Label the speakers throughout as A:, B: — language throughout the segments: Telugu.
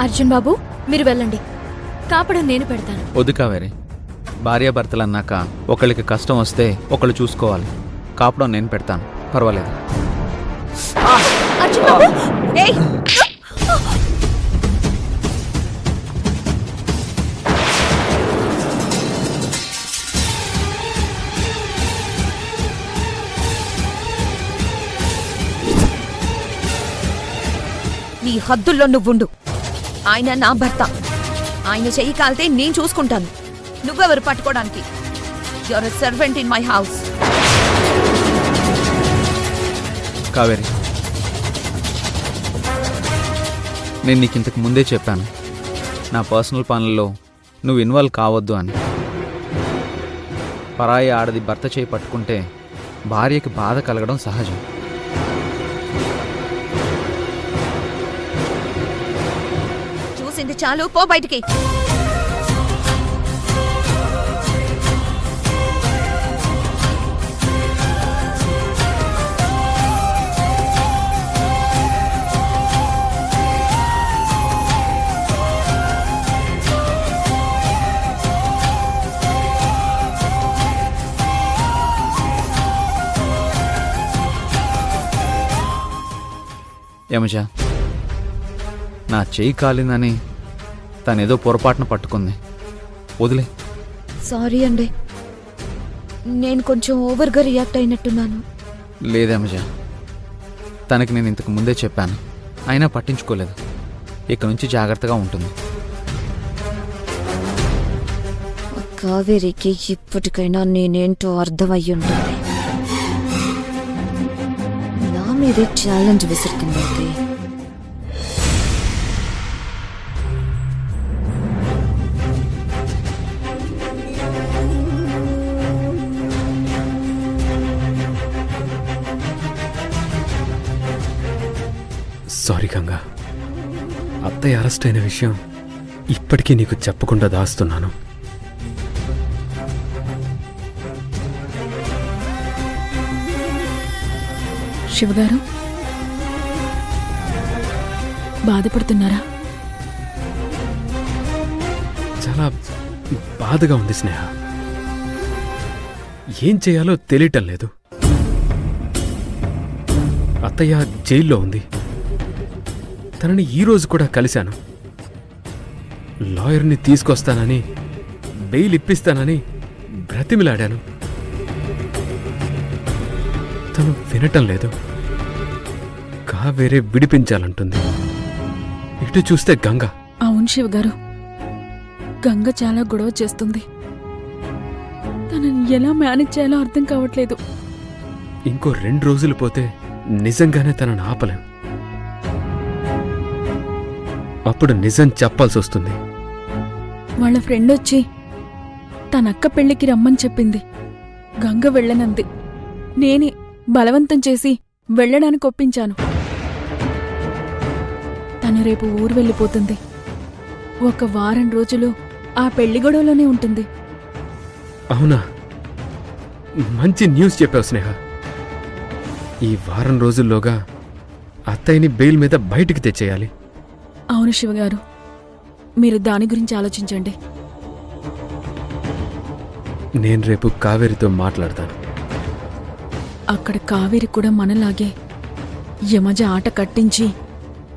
A: అర్జున్ బాబు మీరు వెళ్ళండి, కాపడం నేను పెడతాను.
B: వద్దు కావేరి, భార్యాభర్తలు అన్నాక ఒకళ్ళకి కష్టం వస్తే ఒకళ్ళు చూసుకోవాలి. కాపడం నేను పెడతాను, పర్వాలేదు.
A: అర్జున్ బాబు ఏయ్ నీ హద్దుల్లో నువ్వుండు. ఆయన నా భర్త. ఆయన చెయ్యి కాలితే నేను చూసుకుంటాను. నువ్వెవరు పట్టుకోవడానికి? Your a servant in my house.
B: Kaveri, నేను నీకు ఇంతకు ముందే చెప్పాను, నా పర్సనల్ పనుల్లో నువ్వు ఇన్వాల్వ్ కావద్దు అని. పరాయి ఆడది భర్త చేయి పట్టుకుంటే భార్యకి బాధ కలగడం సహజం.
A: చూసింది చాలు, పో బయటికి.
B: యమజ, నా చెయ్యి కాలిందని తనేదో పొరపాటున పట్టుకుంది, వదిలే.
A: సారీ అండి, నేను కొంచెం ఓవర్గా రియాక్ట్ అయినట్టున్నాను.
B: లేదమజ, తనకి నేను ఇంతకు ముందే చెప్పాను, అయినా పట్టించుకోలేదు. ఇక నుంచి జాగ్రత్తగా ఉంటుంది.
A: కావేరికి ఇప్పటికైనా నేనేంటో అర్థమయ్యుంటుంది. నా మీదే ఛాలెంజ్ విసురుతుంది.
C: సారీ గంగా, అత్తయ్య అరెస్ట్ అయిన విషయం ఇప్పటికీ నీకు చెప్పకుండా దాస్తున్నాను.
D: శివగారు, బాధపడుతున్నారా?
C: చాలా బాధగా ఉంది స్నేహ. ఏం చేయాలో తెలియటం లేదు. అత్తయ్య జైల్లో ఉంది. తనని ఈరోజు కూడా కలిశాను. లాయర్ని తీసుకొస్తానని, బెయిల్ ఇప్పిస్తానని బ్రతిమిలాడాను. తను వినటం లేదు. కావేరే విడిపించాలంటుంది. ఇటు చూస్తే గంగ.
D: అవును శివగారు, గంగ చాలా గొడవ చేస్తుంది. తనని ఎలా మేనేజ్ చేయాలో అర్థం కావట్లేదు.
C: ఇంకో 2 రోజులు పోతే నిజంగానే తనను ఆపలేం. అప్పుడు నిజం చెప్పాల్సి వస్తుంది.
D: వాళ్ళ ఫ్రెండ్ వచ్చి తనక్క పెళ్లికి రమ్మని చెప్పింది. గంగ వెళ్ళనంది. నేనే బలవంతం చేసి వెళ్ళడానికి ఒప్పించాను. తను రేపు ఊరు వెళ్ళిపోతుంది. 1 వారం రోజులు ఆ పెళ్లి గొడవలోనే ఉంటుంది.
C: అవునా? మంచి న్యూస్ చెప్పావు స్నేహ. ఈ వారం రోజుల్లోగా అత్తయ్యని బెయిల్ మీద బయటికి తెచ్చేయాలి.
D: అవును శివగారు, మీరు దాని గురించి ఆలోచించండి.
C: నేను రేపు కావేరితో మాట్లాడతాను.
D: అక్కడ కావేరి కూడా మనలాగే యమజ ఆట కట్టించి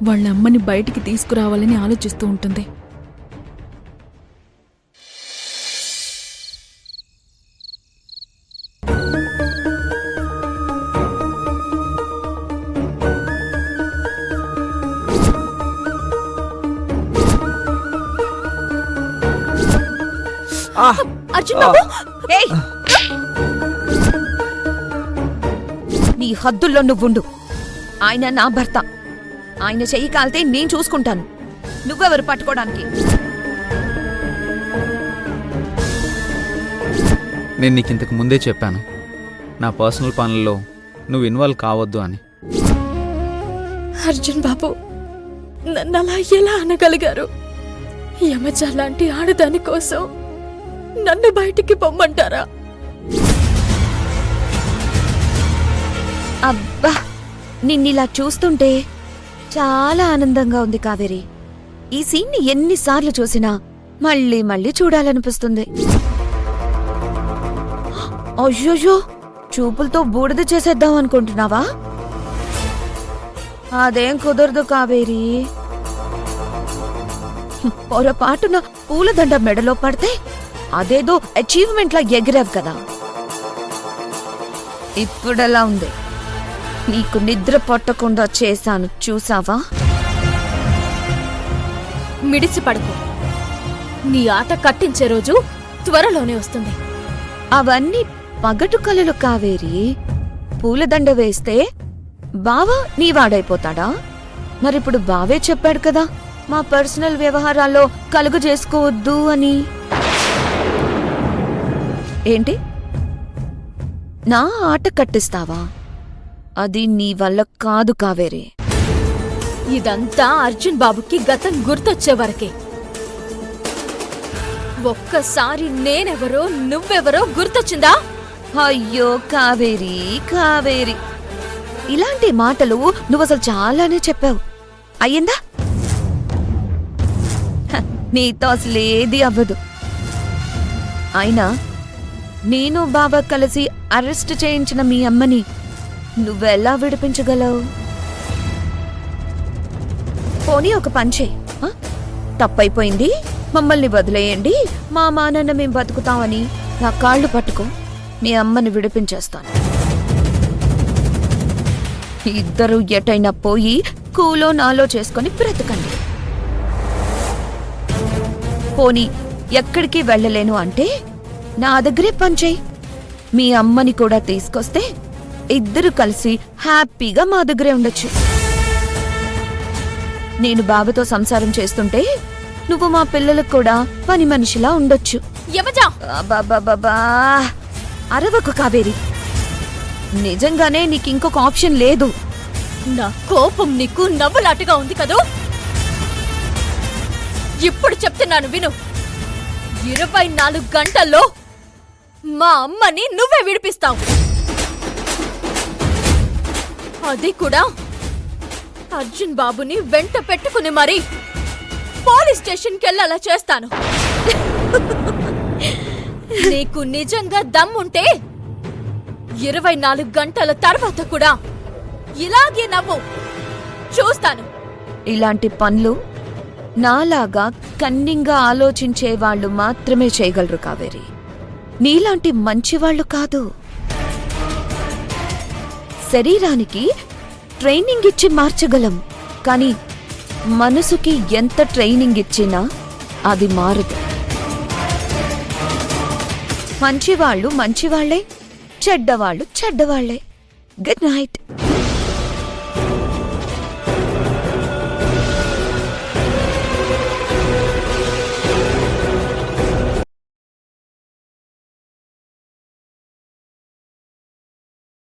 D: వాళ్ళమ్మని బయటికి తీసుకురావాలని ఆలోచిస్తూ ఉంటుంది.
A: అర్జున్ బాబు ఏయ్ నీ హద్దుల్లో నువ్వుండు. ఆయన నా భర్త. ఆయన చెయ్యి కాలితే నేను చూసుకుంటాను. నువ్వెవరు పట్టుకోవడానికి?
B: నేను నీకు ఇంతకు ముందే చెప్పాను, నా పర్సనల్ పనుల్లో నువ్వు ఇన్వాల్వ్ కావద్దు అని.
D: అర్జున్ బాబు, నన్ను అలా ఎలా అనగలిగారు? యమజ లాంటి ఆడదాని కోసం నన్ను బయటికి పొమ్మంటారా?
A: అబ్బా, నిన్నిలా చూస్తుంటే చాలా ఆనందంగా ఉంది కావేరి. ఈ సీన్ని ఎన్నిసార్లు చూసినా మళ్ళీ మళ్ళీ చూడాలనిపిస్తుంది. అయ్యోయ్యో, చూపులతో బూడిద చేసేద్దాం అనుకుంటున్నావా? అదేం కుదరదు కావేరి. పొరపాటున పూలదండ మెడలో పడితే అదేదో అచీవ్మెంట్లా ఎగిరావు కదా. ఇప్పుడెలా ఉంది? నీకు నిద్ర పట్టకుండా చేశాను చూసావా?
D: మిడిసి పడుకో. నీ ఆట కట్టించే రోజు త్వరలోనే వస్తుంది.
A: అవన్నీ పగటు కలలు కావేరి. పూలదండ వేస్తే బావ నీవాడైపోతాడా? మరిప్పుడు బావే చెప్పాడు కదా మా పర్సనల్ వ్యవహారాల్లో కలుగు చేసుకోవద్దు అని. ఏంటి, నా ఆట కట్టిస్తావా? అది నీ వల్ల కాదు కావేరి.
D: ఇదంతా అర్జున్ బాబుకి గతం గుర్తొచ్చే వరకే. ఒక్కసారి నేనెవరో నువ్వెవరో గుర్తొచ్చిందా?
A: అయ్యో కావేరి, కావేరి, ఇలాంటి మాటలు నువ్వసలు చాలానే చెప్పావు. అయ్యిందా? నీతో అసలేది అవ్వదు. అయినా నేను బాబా కలిసి అరెస్ట్ చేయించిన మీ అమ్మని నువ్వెలా విడిపించగలవు? పోనీ ఒక పంచే, తప్పైపోయింది, మమ్మల్ని వదిలేయండి, మా మానన్న మేం బతుకుతామని నా కాళ్ళు పట్టుకో, మీ అమ్మని విడిపించేస్తాను. ఇద్దరు ఎటైనా పోయి కూలో నాలో చేసుకొని బ్రతకండి. పోనీ ఎక్కడికి వెళ్ళలేను అంటే నా దగ్గరే పంచేయి. మీ అమ్మని కూడా తీసుకొస్తే ఇద్దరు కలిసి హ్యాపీగా మా దగ్గరే ఉండొచ్చు. నేను బావతో సంసారం చేస్తుంటే నువ్వు మా పిల్లలకు కూడా పని మనిషిలా ఉండొచ్చు.
D: యమజా!
A: బాబా, అరవకు కావేరి. నిజంగానే నీకింకొక ఆప్షన్ లేదు.
D: నా కోపం నీకు నవ్వులాటగా ఉంది కదూ? ఇప్పుడు చెప్తున్నాను విను. 24 గంటల్లో మా అమ్మని నువ్వే విడిపిస్తావు. అది కూడా అర్జున్ బాబుని వెంట పెట్టుకుని మరి పోలీస్ స్టేషన్కి వెళ్ళాలా చేస్తాను. నీకు నిజంగా దమ్ముంటే 24 గంటల తర్వాత కూడా ఇలాగే నవ్వు, చూస్తాను.
A: ఇలాంటి పనులు నాలాగా కన్నింగా ఆలోచించే వాళ్ళు మాత్రమే చేయగలరు కావేరి. నీలాంటి మంచివాళ్లు కాదు. శరీరానికి ట్రైనింగ్ ఇచ్చి మార్చగలం, కానీ మనసుకి ఎంత ట్రైనింగ్ ఇచ్చినా అది మారదు. మంచివాళ్ళు మంచివాళ్లే, చెడ్డవాళ్ళు చెడ్డవాళ్లే. Good night.